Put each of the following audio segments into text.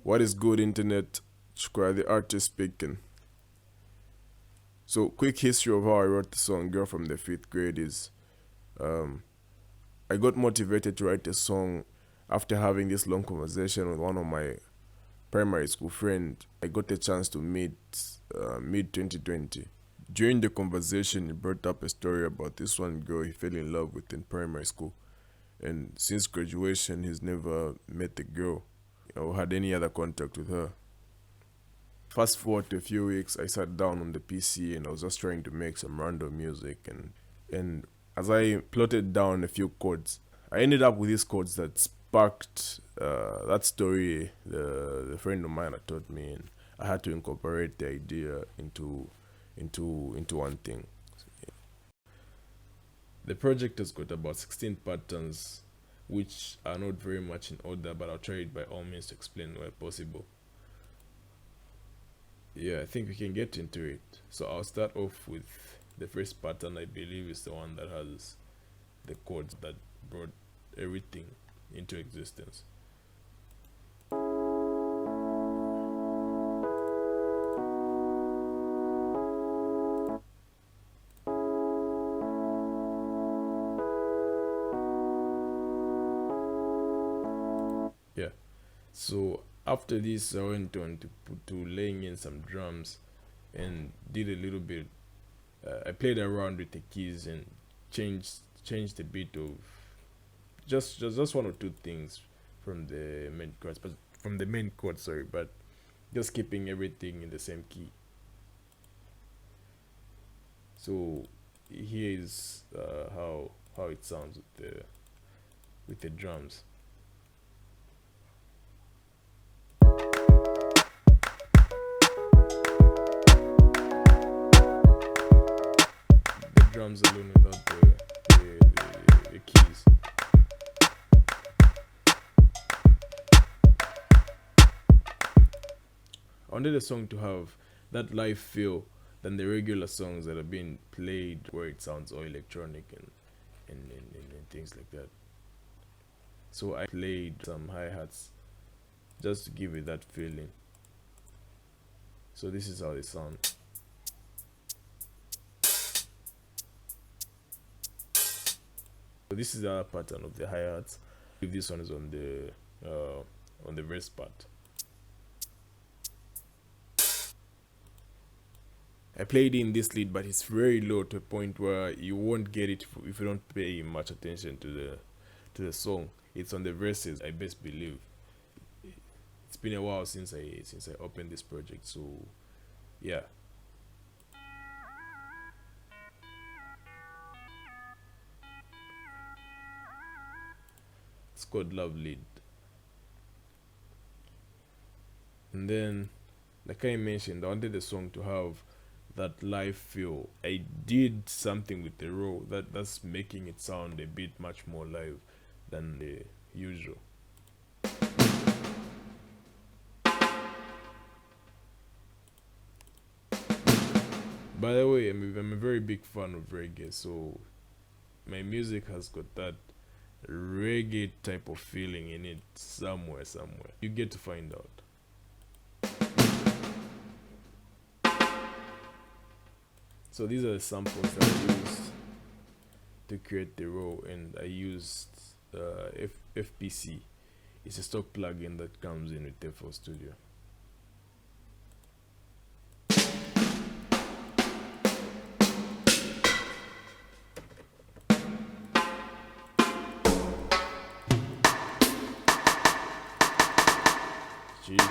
What is good, internet? Shukra, the artist speaking. So, quick history of how I wrote the song "Girl from the Fifth Grade" is, um, I got motivated to write a song after having this long conversation with one of my primary school friend. I got a chance to meet mid 2020. During the conversation, he brought up a story about this one girl he fell in love with in primary school, and since graduation, he's never met the girl or had any other contact with her. Fast forward to a few weeks, I sat down on the PC and I was just trying to make some random music, and as I plotted down a few chords, I ended up with these chords that sparked that story the friend of mine had taught me, and I had to incorporate the idea into one thing. The project has got about 16 patterns, which are not very much in order, but I'll try it by all means to explain where possible. Yeah, I think we can get into it. So I'll start off with the first pattern. I believe is the one that has the chords that brought everything into existence. Yeah. So after this, I went on to laying in some drums and did a little bit. I played around with the keys and changed a bit of just one or two things from the main chords, but from the main chord, sorry, but just keeping everything in the same key. So here is how it sounds with the drums. The drums alone without the keys. I wanted the song to have that live feel than the regular songs that are being played where it sounds all electronic and things like that. So I played some hi-hats just to give it that feeling. So this is how they sound. So this is the other pattern of the hi-hats. This one is on the verse part. I played in this lead, but it's very low to a point where you won't get it if you don't pay much attention to the song. It's on the verses, I best believe. It's been a while since I opened this project, so yeah. It's called Love Lead. And then, like I mentioned, I wanted the song to have that live feel. I did something with the row that's making it sound a bit much more live than the usual. By the way, I'm a very big fan of reggae, so my music has got that reggae type of feeling in it somewhere. You get to find out. So these are the samples that I used to create the row, and I used FPC. It's a stock plugin that comes in with FL Studio. Jeez.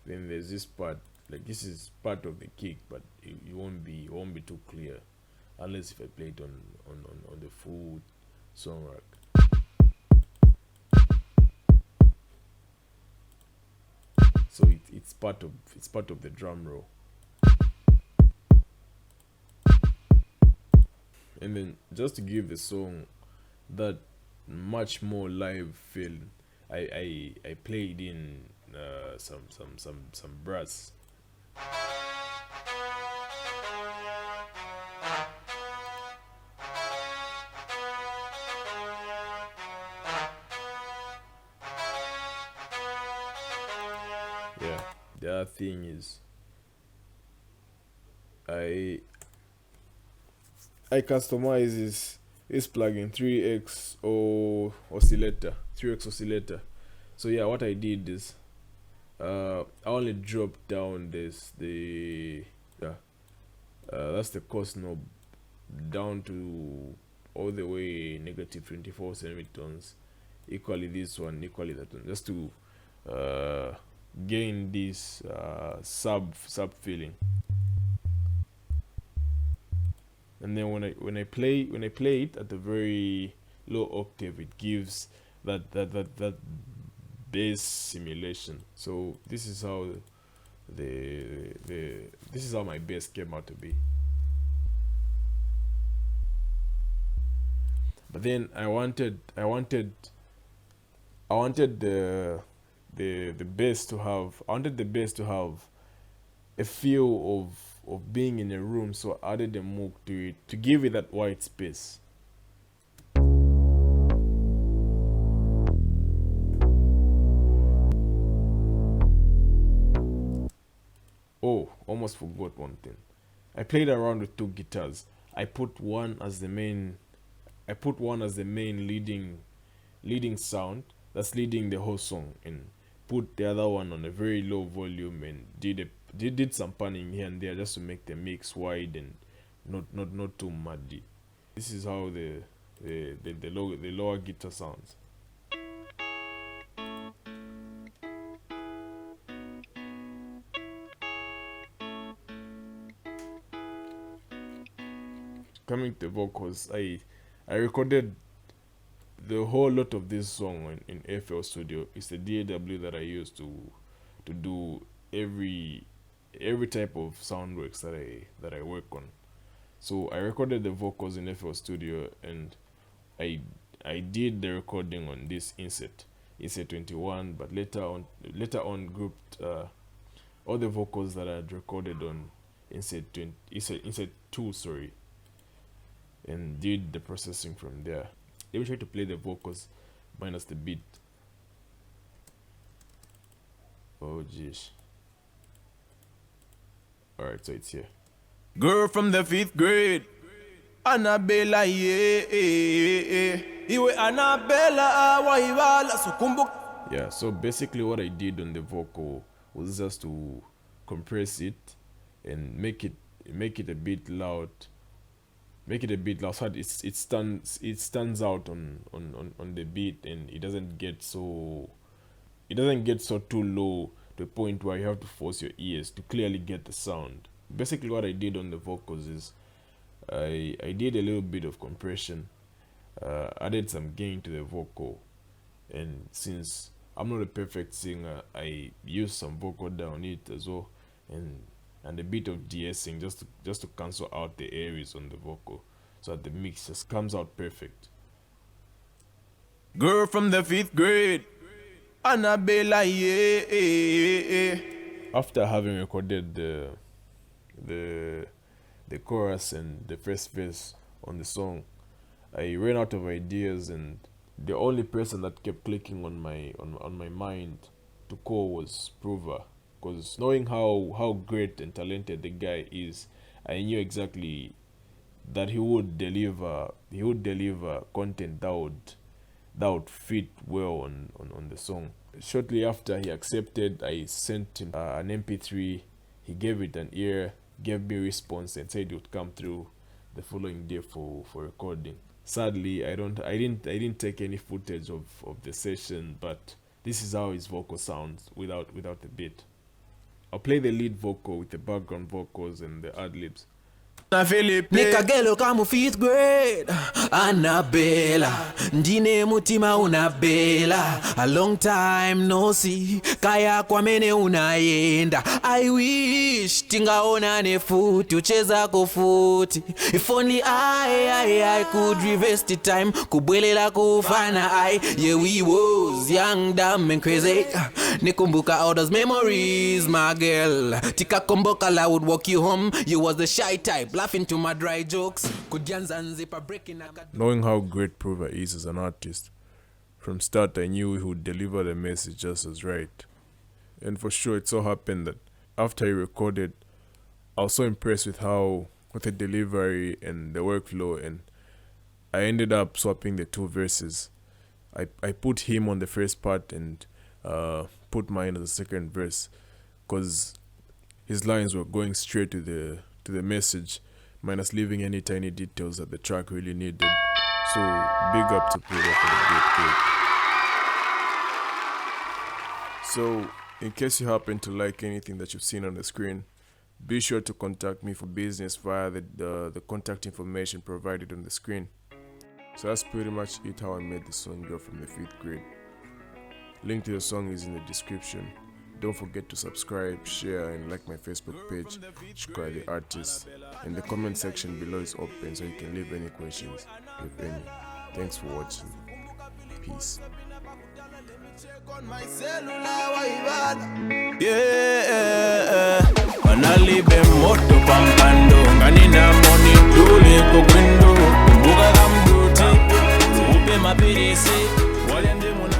Then there's this part, like this is part of the kick, but it won't be too clear unless if I play it on the full song rack. So it's part of the drum roll. And then just to give the song that much more live feel, I played in some brass. The other thing is I customize this plugin 3x or oscillator, 3x oscillator. So yeah, what I did is I only dropped down that's the cost knob down to all the way negative 24 semitones, equally this one, equally that one, just to gain this sub feeling. And then when I play it at a very low octave, it gives that bass simulation. So this is how this is how my bass came out to be. But then I wanted the bass to have a feel of being in a room, so I added a moog to it to give it that white space. Oh, almost forgot one thing. I played around with two guitars. I put one as the main leading sound that's leading the whole song, and put the other one on a very low volume, and did some panning here and there just to make the mix wide and not too muddy. This is how the lower guitar sounds. Coming to vocals, I recorded the whole lot of this song in FL Studio. It's the DAW that I use to do every type of sound works that I work on. So I recorded the vocals in FL Studio, and I did the recording on this insert 21, but later on grouped all the vocals that I had recorded on insert 2, sorry, and did the processing from there. Let me try to play the vocals minus the beat. Oh jeez. Alright, so it's here. Girl from the 5th grade, Annabella, yeah, so basically what I did on the vocal was just to compress it and make it a bit loud. Make it a bit loud so it stands out on the beat, and it doesn't get so too low to a point where you have to force your ears to clearly get the sound. Basically what I did on the vocals is I did a little bit of compression, added some gain to the vocal, and since I'm not a perfect singer, I used some vocal down it as well, and a bit of de-essing just to cancel out the areas on the vocal, so that the mix just comes out perfect. Girl from the 5th grade, Annabella, After having recorded the chorus and the first verse on the song, I ran out of ideas, and the only person that kept clicking on my mind to call was Prover. Because knowing how great and talented the guy is, I knew exactly that he would deliver content that would fit well on the song. Shortly after he accepted, I sent him an MP3. He gave it an ear, gave me a response, and said it would come through the following day for recording. Sadly, I didn't take any footage of the session, but this is how his vocal sounds without the beat. I'll play the lead vocal with the background vocals and the ad-libs. Nikagelo kamu 5th grade, Annabella, ndine mutima unabela. A long time no see, kaya kwa mene unayenda. I wish tingaonane futi, ucheza kufuti. If only I could reverse the time, kubwelela kufana yeah, we was young, dumb and crazy. Nikumbuka all those memories, my girl. Tika komboka la would walk you home. You was the shy type, laughing to my dry jokes. Knowing how great Prover is as an artist, from start I knew he would deliver the message just as right. And for sure, it so happened that after he recorded, I was so impressed with the delivery and the workflow, and I ended up swapping the two verses. I put him on the first part and put mine as the second verse, because his lines were going straight to the message, minus leaving any tiny details that the track really needed. So big up to Prover for the great work. So in case you happen to like anything that you've seen on the screen, be sure to contact me for business via the contact information provided on the screen. So that's pretty much it, how I made the song Girl from the 5th grade. Link to the song is in the description. Don't forget to subscribe, share, and like my Facebook page, Chukwa the Artist. And the comment section below is open, so you can leave any questions, if any. Thanks for watching. Peace. Yeah, wanalibe moto pampando nganina moni tuli kugwindo mbuga gamduti upe mapirisi wale ndimuna